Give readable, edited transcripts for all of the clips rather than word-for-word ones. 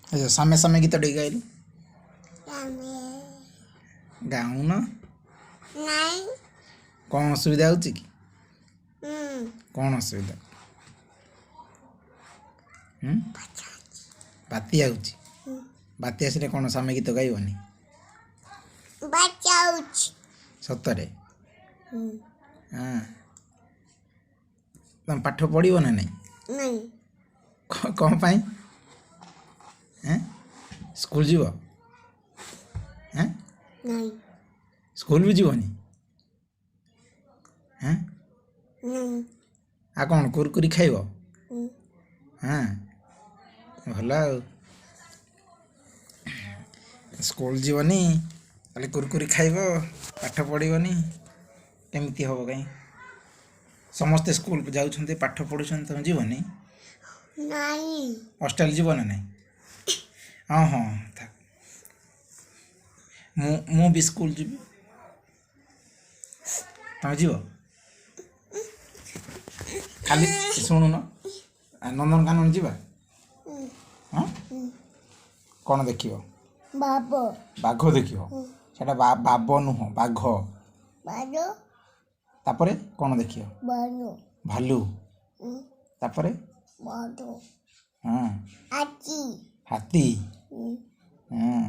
सामे सामे गीत टे गाइल ଆମେ गाउन ନାଇଁ कौन असुविधा होची कि ହୁଁ कौन असुविधा बाती आउची बाती आसिले कौन सामे गीत गाइबनी ବାଚାଉଛି सतरे हाँ तुम पाठ पढ़िब ना नहीं ନାଇଁ कौन पाई हैं स्कूल जीव हैं ନାଇଁ स्कूल भी जीवनी हैं ନାଇଁ आ कौन कुरकुरी खाइब ହୁଁ हाँ भल स्कूल जीवनी खाली कुरकुरी खाइब पाठ पढ़िबनी केमती हम कहीं समस्ते स्कूल जाऊँ पाठ पढ़ुं तुम जीवनी ନାଇଁ हॉस्टेल जीव ना नहीं हाँ हाँ था मु भी स्कूल जीवी तुम जीव खाली शुणुन नंदनकानन जीवा हाँ कौन देख ବାବ बाघ देख बाब नुह बाघ ବାଦ तापरे कौन देख ବାଦ भालू तापरे ବାଦ हाँ ଆଜି हाथी हाँ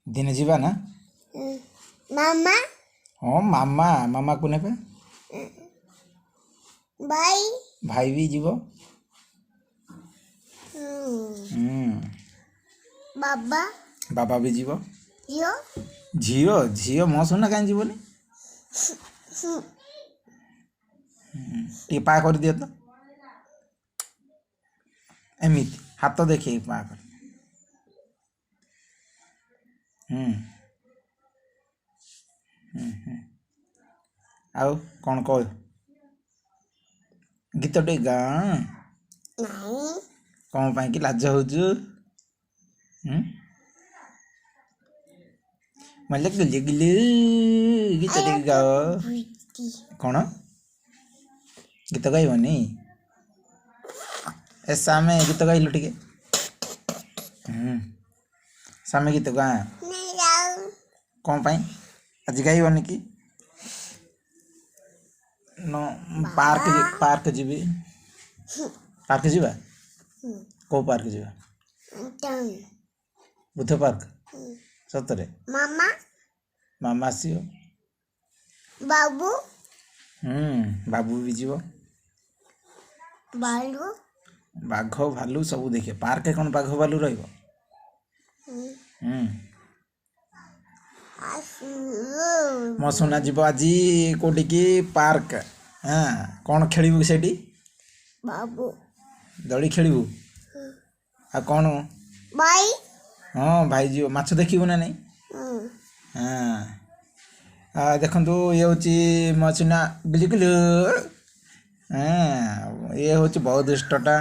दिन जीवा ना ମାମା हाँ मामा मामा को ने ଭାଇ भाई भी जीव ବାବା बाबा भी जीव ଝିଅ झीओ झीओ मो सुना कहीं जीवनी टे पा कर दियो तो एमिति हाथ देखिए पा कर आउ कौन कह गीत टे गा ନାଇଁ कौन पाई कि लाज होजु मतलब गिले गिले गीत टे गाओ कौन गीत गाइबनी ए सामे गीत गाइलु टिके सामे गीत गा ନାଇଁ ଯାଉ कौन पाई आज गाइबनी कि न पार्क जीवी पार्क जीवा को पार्क जीवा बुद्ध पार्क सतरे ମାମା मामा आसियो ବାବୁ बाबू भी जीव ବାଲୁ बाघ भालू सब देखे पार्क कौन बाघ भालू रही मो सुना जीव आज कोटी की पार्क हाँ कौन खेलू से ବାବୁ दड़ी खेलू आ कौन ଭାଇ हाँ भाई जीव माछ देखू ना नहीं हाँ देखु ये हूँ मो सुना बिल्कुल हाँ ये हूँ बहुत दुष्टटा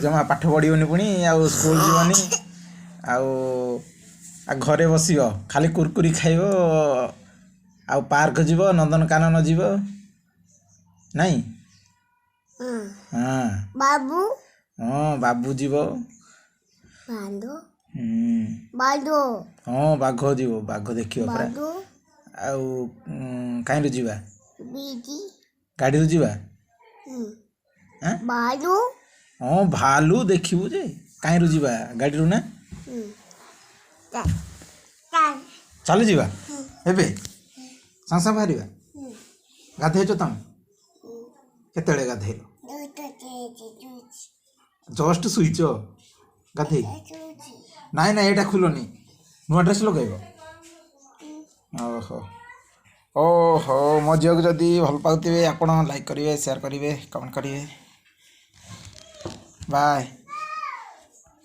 जमा पाठ पढ़नी पुणी आउ स्कूल जीवनी आ घरे बस खाली कुरकुरी खाइब आ पार्क जीव नंदनकानन जीव नहीं हाँ ବାବୁ हाँ बाबू जीव ବାଦ ବାଦ हाँ बाघ जीव बाघ देखियो परा ବାଦ आउ कहीं जीवा ବିଜି गाड़ी जीवा ବାଲୁ हाँ भालू देखिबू जे कहीं जीवा गाड़ी रू ना चल जीवा एबे सांसा बाहर गाधे तुम केतले गाधेल जस्ट सुईच गाधे नाई ना यहाँ खुलनी नुआ ड्रेस लगेब ओहो ओहो मो झील को जदि भल पाते आप लाइक करेंगे शेयर करेंगे कमेंट करेंगे बाय।